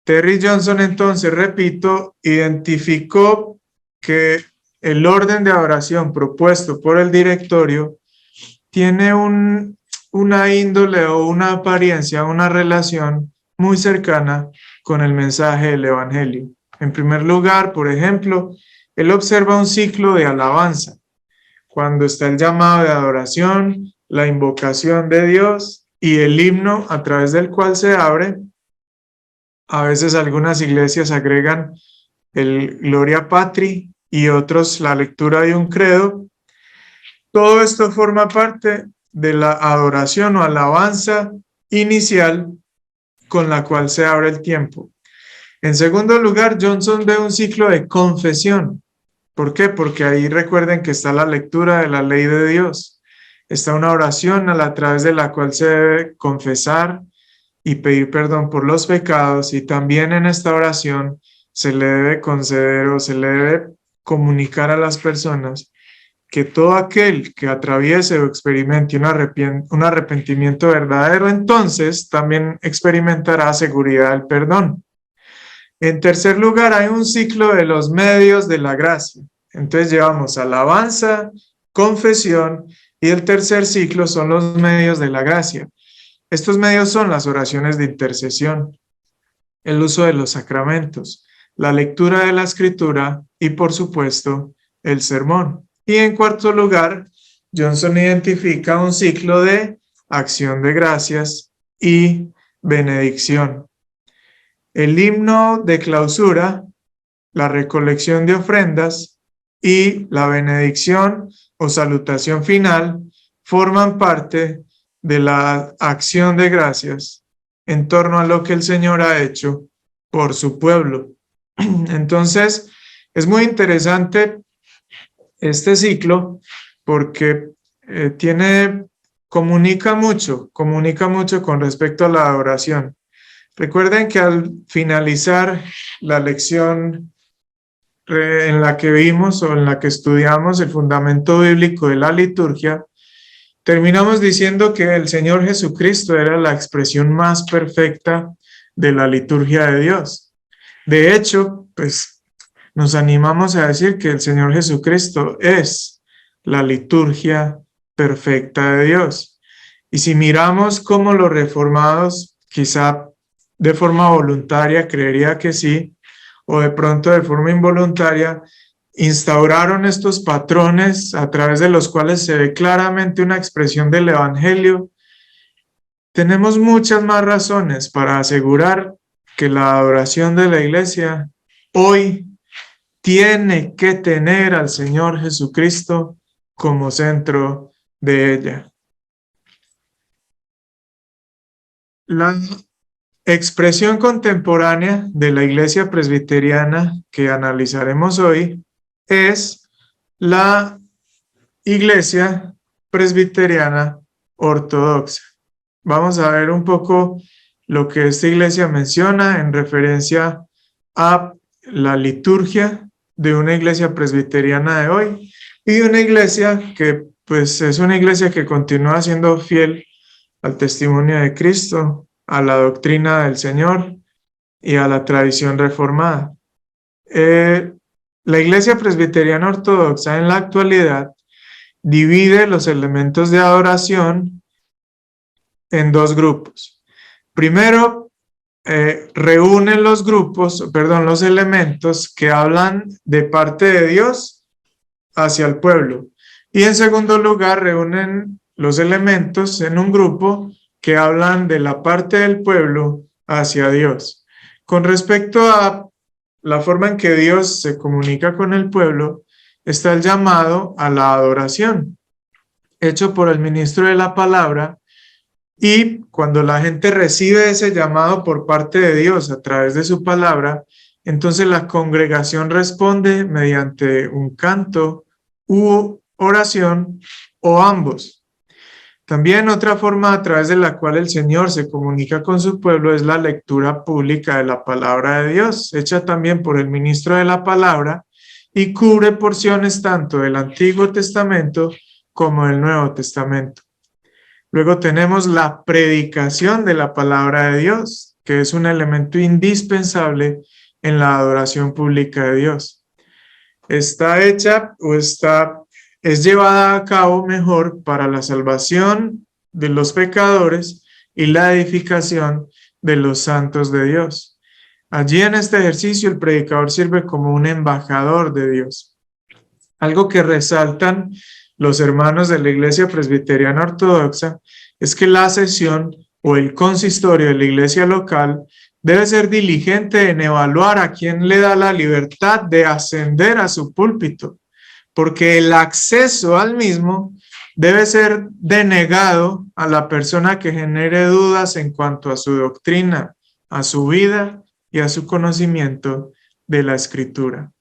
Terry Johnson, entonces, repito, identificó que el orden de adoración propuesto por el directorio tiene una índole o una apariencia, una relación muy cercana con el mensaje del evangelio. En primer lugar, por ejemplo, él observa un ciclo de alabanza, cuando está el llamado de adoración, la invocación de Dios y el himno a través del cual se abre. A veces algunas iglesias agregan el Gloria Patri y otros la lectura de un credo. Todo esto forma parte de la adoración o alabanza inicial con la cual se abre el tiempo. En segundo lugar, Johnson ve un ciclo de confesión. ¿Por qué? Porque ahí recuerden que está la lectura de la ley de Dios. Está una oración a través de la cual se debe confesar y pedir perdón por los pecados, y también en esta oración se le debe conceder o se le debe comunicar a las personas que todo aquel que atraviese o experimente un arrepentimiento verdadero, entonces también experimentará seguridad del perdón. En tercer lugar, hay un ciclo de los medios de la gracia. Entonces llevamos alabanza, confesión, y el tercer ciclo son los medios de la gracia. Estos medios son las oraciones de intercesión, el uso de los sacramentos, la lectura de la escritura y, por supuesto, el sermón. Y en cuarto lugar, Johnson identifica un ciclo de acción de gracias y benedicción. El himno de clausura, la recolección de ofrendas y la benedicción o salutación final forman parte de la acción de gracias en torno a lo que el Señor ha hecho por su pueblo. Entonces, es muy interesante este ciclo porque comunica mucho con respecto a la adoración. Recuerden que al finalizar la lección en la que vimos o en la que estudiamos el fundamento bíblico de la liturgia, terminamos diciendo que el Señor Jesucristo era la expresión más perfecta de la liturgia de Dios. De hecho, pues nos animamos a decir que el Señor Jesucristo es la liturgia perfecta de Dios. Y si miramos cómo los reformados, quizá de forma voluntaria, creería que sí, o de pronto de forma involuntaria, instauraron estos patrones a través de los cuales se ve claramente una expresión del Evangelio, tenemos muchas más razones para asegurar que la adoración de la Iglesia hoy tiene que tener al Señor Jesucristo como centro de ella. La expresión contemporánea de la Iglesia presbiteriana que analizaremos hoy es la Iglesia presbiteriana ortodoxa. Vamos a ver un poco lo que esta iglesia menciona en referencia a la liturgia de una iglesia presbiteriana de hoy y de una iglesia que pues es una iglesia que continúa siendo fiel al testimonio de Cristo, a la doctrina del Señor y a la tradición reformada. La iglesia presbiteriana ortodoxa en la actualidad divide los elementos de adoración en dos grupos. Primero, reúnen los elementos que hablan de parte de Dios hacia el pueblo. Y en segundo lugar, reúnen los elementos en un grupo que hablan de la parte del pueblo hacia Dios. Con respecto a la forma en que Dios se comunica con el pueblo, está el llamado a la adoración, hecho por el ministro de la palabra, y cuando la gente recibe ese llamado por parte de Dios a través de su palabra, entonces la congregación responde mediante un canto u oración o ambos. También otra forma a través de la cual el Señor se comunica con su pueblo es la lectura pública de la palabra de Dios, hecha también por el ministro de la palabra y cubre porciones tanto del Antiguo Testamento como del Nuevo Testamento. Luego tenemos la predicación de la palabra de Dios, que es un elemento indispensable en la adoración pública de Dios. Está hecha o es llevada a cabo mejor para la salvación de los pecadores y la edificación de los santos de Dios. Allí en este ejercicio el predicador sirve como un embajador de Dios. Algo que resaltan los hermanos de la Iglesia Presbiteriana Ortodoxa es que la sesión o el consistorio de la iglesia local debe ser diligente en evaluar a quién le da la libertad de ascender a su púlpito, porque el acceso al mismo debe ser denegado a la persona que genere dudas en cuanto a su doctrina, a su vida y a su conocimiento de la Escritura.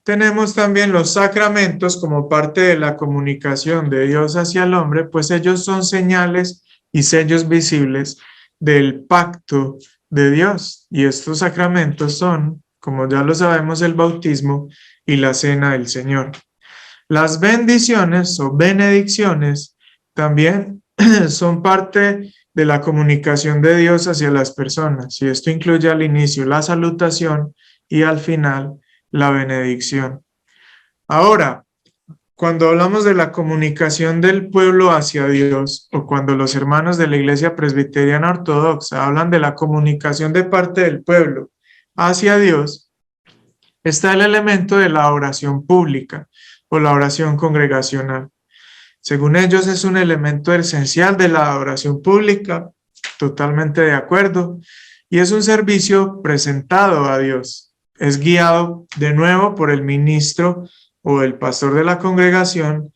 Tenemos también los sacramentos como parte de la comunicación de Dios hacia el hombre, pues ellos son señales y sellos visibles del pacto de Dios. Y estos sacramentos son, como ya lo sabemos, el bautismo y la cena del Señor. Las bendiciones o benedicciones también son parte de la comunicación de Dios hacia las personas, y esto incluye al inicio la salutación y al final la benedicción. Ahora, cuando hablamos de la comunicación del pueblo hacia Dios, o cuando los hermanos de la Iglesia Presbiteriana Ortodoxa hablan de la comunicación de parte del pueblo hacia Dios, está el elemento de la oración pública o la oración congregacional. Según ellos, es un elemento esencial de la oración pública, totalmente de acuerdo, y es un servicio presentado a Dios. Es guiado de nuevo por el ministro o el pastor de la congregación,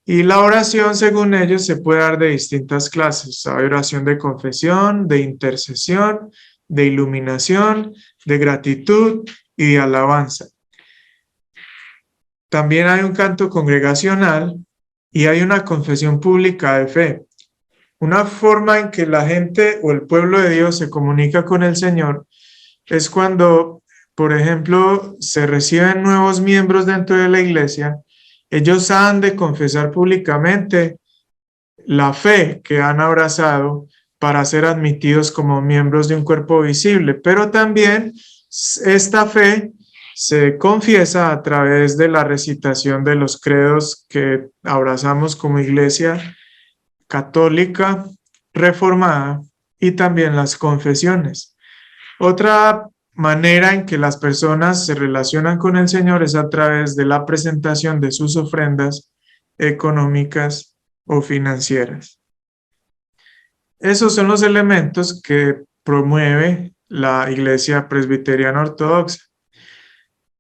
y la oración, según ellos, se puede dar de distintas clases. Hay oración de confesión, de intercesión, de iluminación, de gratitud y de alabanza. También hay un canto congregacional y hay una confesión pública de fe. Una forma en que la gente o el pueblo de Dios se comunica con el Señor es cuando, por ejemplo, se reciben nuevos miembros dentro de la iglesia. Ellos han de confesar públicamente la fe que han abrazado para ser admitidos como miembros de un cuerpo visible, pero también esta fe se confiesa a través de la recitación de los credos que abrazamos como iglesia católica, reformada, y también las confesiones. Otra manera en que las personas se relacionan con el Señor es a través de la presentación de sus ofrendas económicas o financieras. Esos son los elementos que promueve la Iglesia Presbiteriana Ortodoxa.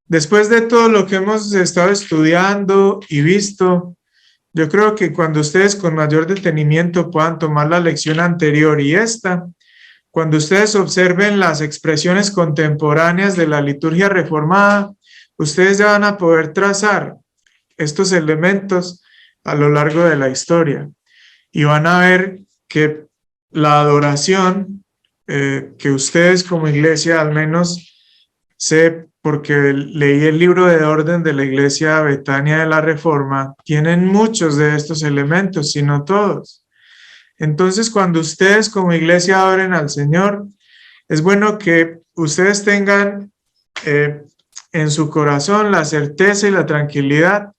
Después de todo lo que hemos estado estudiando y visto, yo creo que cuando ustedes con mayor detenimiento puedan tomar la lección anterior y esta, cuando ustedes observen las expresiones contemporáneas de la liturgia reformada, ustedes ya van a poder trazar estos elementos a lo largo de la historia y van a ver que la adoración que ustedes como iglesia, al menos sé porque leí el libro de orden de la Iglesia Betania de la Reforma, tienen muchos de estos elementos, si no todos. Entonces, cuando ustedes como iglesia adoren al Señor, es bueno que ustedes tengan en su corazón la certeza y la tranquilidad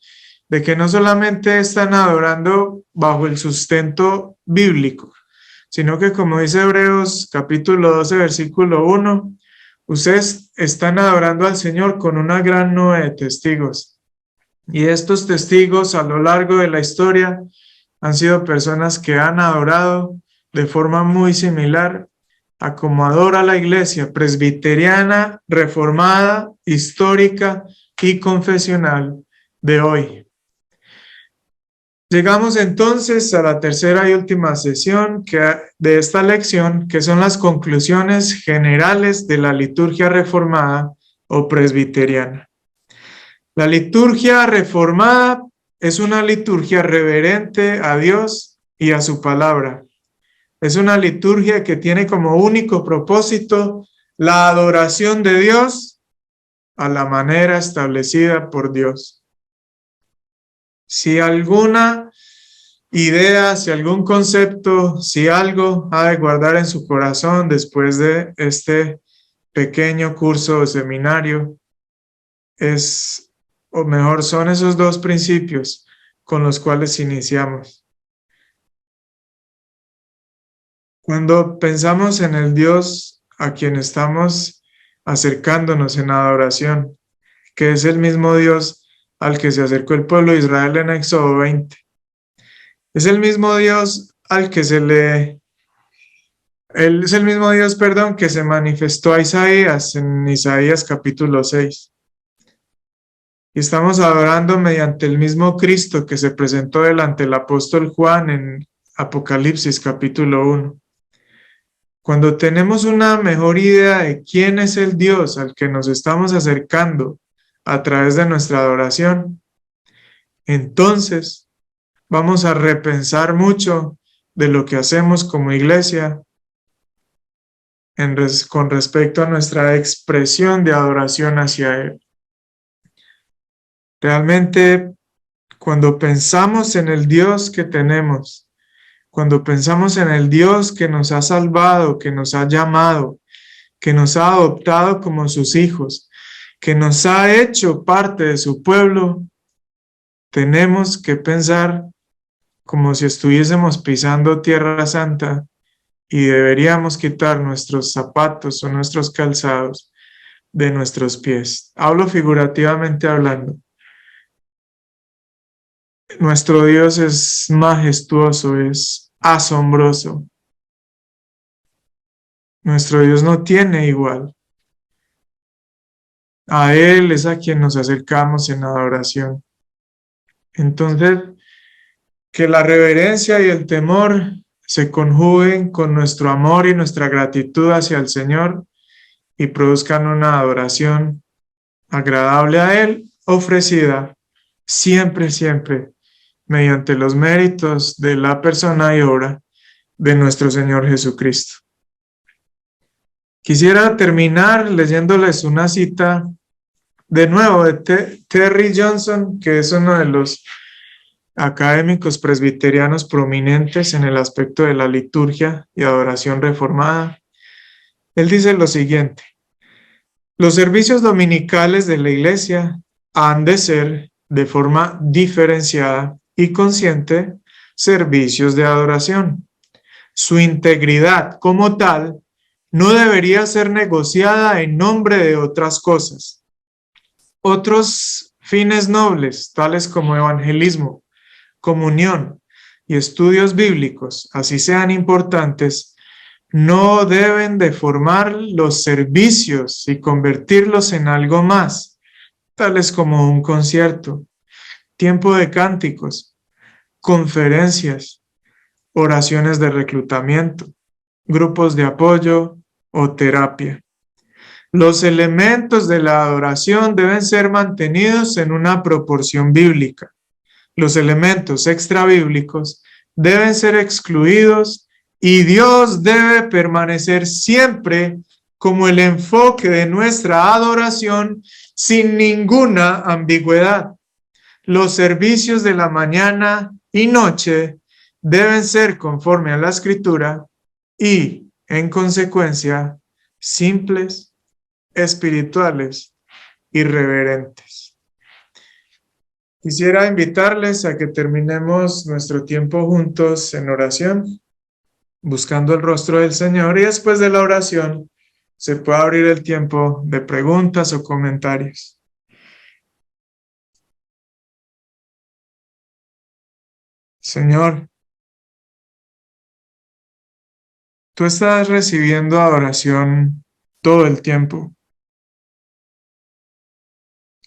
de que no solamente están adorando bajo el sustento bíblico, sino que, como dice Hebreos capítulo 12, versículo 1, ustedes están adorando al Señor con una gran nube de testigos. Y estos testigos a lo largo de la historia han sido personas que han adorado de forma muy similar a como adora la iglesia presbiteriana, reformada, histórica y confesional de hoy. Llegamos entonces a la tercera y última sesión de esta lección, que son las conclusiones generales de la liturgia reformada o presbiteriana. La liturgia reformada es una liturgia reverente a Dios y a su palabra. Es una liturgia que tiene como único propósito la adoración de Dios a la manera establecida por Dios. Si alguna idea, si algún concepto, si algo ha de guardar en su corazón después de este pequeño curso o seminario, o mejor, son esos dos principios con los cuales iniciamos. Cuando pensamos en el Dios a quien estamos acercándonos en adoración, que es el mismo Dios al que se acercó el pueblo de Israel en Éxodo 20. Es el mismo Dios al que es el mismo Dios, que se manifestó a Isaías en Isaías capítulo 6. Y estamos adorando mediante el mismo Cristo que se presentó delante del apóstol Juan en Apocalipsis capítulo 1. Cuando tenemos una mejor idea de quién es el Dios al que nos estamos acercando a través de nuestra adoración, entonces vamos a repensar mucho de lo que hacemos como iglesia con respecto a nuestra expresión de adoración hacia Él. Realmente, cuando pensamos en el Dios que tenemos, cuando pensamos en el Dios que nos ha salvado, que nos ha llamado, que nos ha adoptado como sus hijos, que nos ha hecho parte de su pueblo, tenemos que pensar como si estuviésemos pisando Tierra Santa y deberíamos quitar nuestros zapatos o nuestros calzados de nuestros pies. Hablo figurativamente hablando. Nuestro Dios es majestuoso, es asombroso. Nuestro Dios no tiene igual. A Él es a quien nos acercamos en adoración. Entonces, que la reverencia y el temor se conjuguen con nuestro amor y nuestra gratitud hacia el Señor y produzcan una adoración agradable a Él, ofrecida siempre, siempre, mediante los méritos de la persona y obra de nuestro Señor Jesucristo. Quisiera terminar leyéndoles una cita de nuevo de Terry Johnson, que es uno de los académicos presbiterianos prominentes en el aspecto de la liturgia y adoración reformada. Él dice lo siguiente: los servicios dominicales de la Iglesia han de ser, de forma diferenciada y consciente, servicios de adoración. Su integridad como tal no debería ser negociada en nombre de otras cosas. Otros fines nobles, tales como evangelismo, comunión y estudios bíblicos, así sean importantes, no deben deformar los servicios y convertirlos en algo más, tales como un concierto, tiempo de cánticos, conferencias, oraciones de reclutamiento, grupos de apoyo o terapia. Los elementos de la adoración deben ser mantenidos en una proporción bíblica. Los elementos extrabíblicos deben ser excluidos y Dios debe permanecer siempre como el enfoque de nuestra adoración sin ninguna ambigüedad. Los servicios de la mañana y noche deben ser conforme a la Escritura y, en consecuencia, simples, espirituales y reverentes. Quisiera invitarles a que terminemos nuestro tiempo juntos en oración, buscando el rostro del Señor, y después de la oración se puede abrir el tiempo de preguntas o comentarios. Señor, tú estás recibiendo adoración todo el tiempo.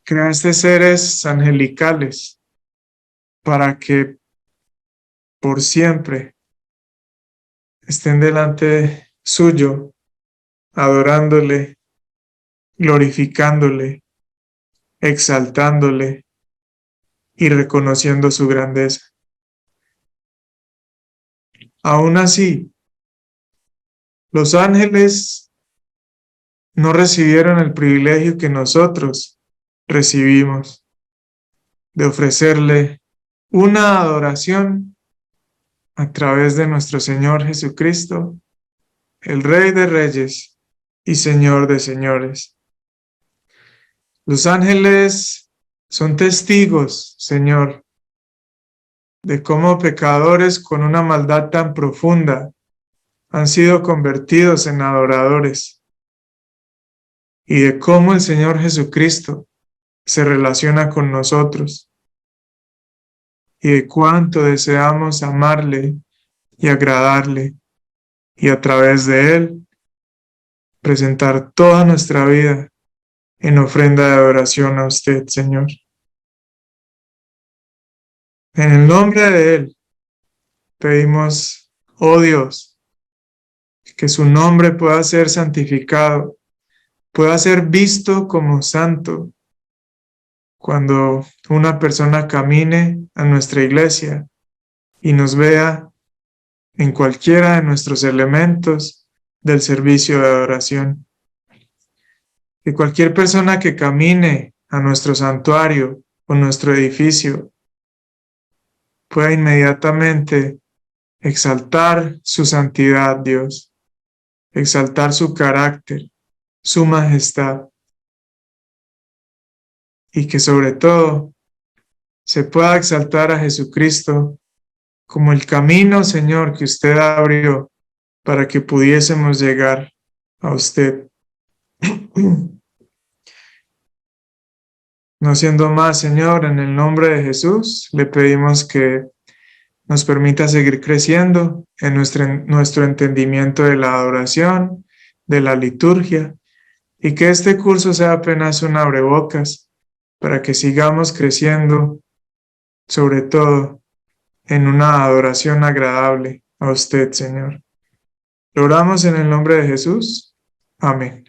Creaste seres angelicales para que por siempre estén delante suyo, adorándole, glorificándole, exaltándole y reconociendo su grandeza. Aún así, los ángeles no recibieron el privilegio que nosotros recibimos de ofrecerle una adoración a través de nuestro Señor Jesucristo, el Rey de Reyes y Señor de Señores. Los ángeles son testigos, Señor, de cómo pecadores con una maldad tan profunda han sido convertidos en adoradores y de cómo el Señor Jesucristo se relaciona con nosotros y de cuánto deseamos amarle y agradarle y a través de él presentar toda nuestra vida en ofrenda de adoración a usted, Señor. En el nombre de Él pedimos, oh Dios, que su nombre pueda ser santificado, pueda ser visto como santo cuando una persona camine a nuestra iglesia y nos vea en cualquiera de nuestros elementos del servicio de adoración. Que cualquier persona que camine a nuestro santuario o nuestro edificio pueda inmediatamente exaltar su santidad, Dios, exaltar su carácter, su majestad, y que sobre todo se pueda exaltar a Jesucristo como el camino, Señor, que usted abrió para que pudiésemos llegar a usted. No siendo más, Señor, en el nombre de Jesús, le pedimos que nos permita seguir creciendo en nuestro entendimiento de la adoración, de la liturgia, y que este curso sea apenas un abrebocas para que sigamos creciendo, sobre todo en una adoración agradable a usted, Señor. Lo oramos en el nombre de Jesús. Amén.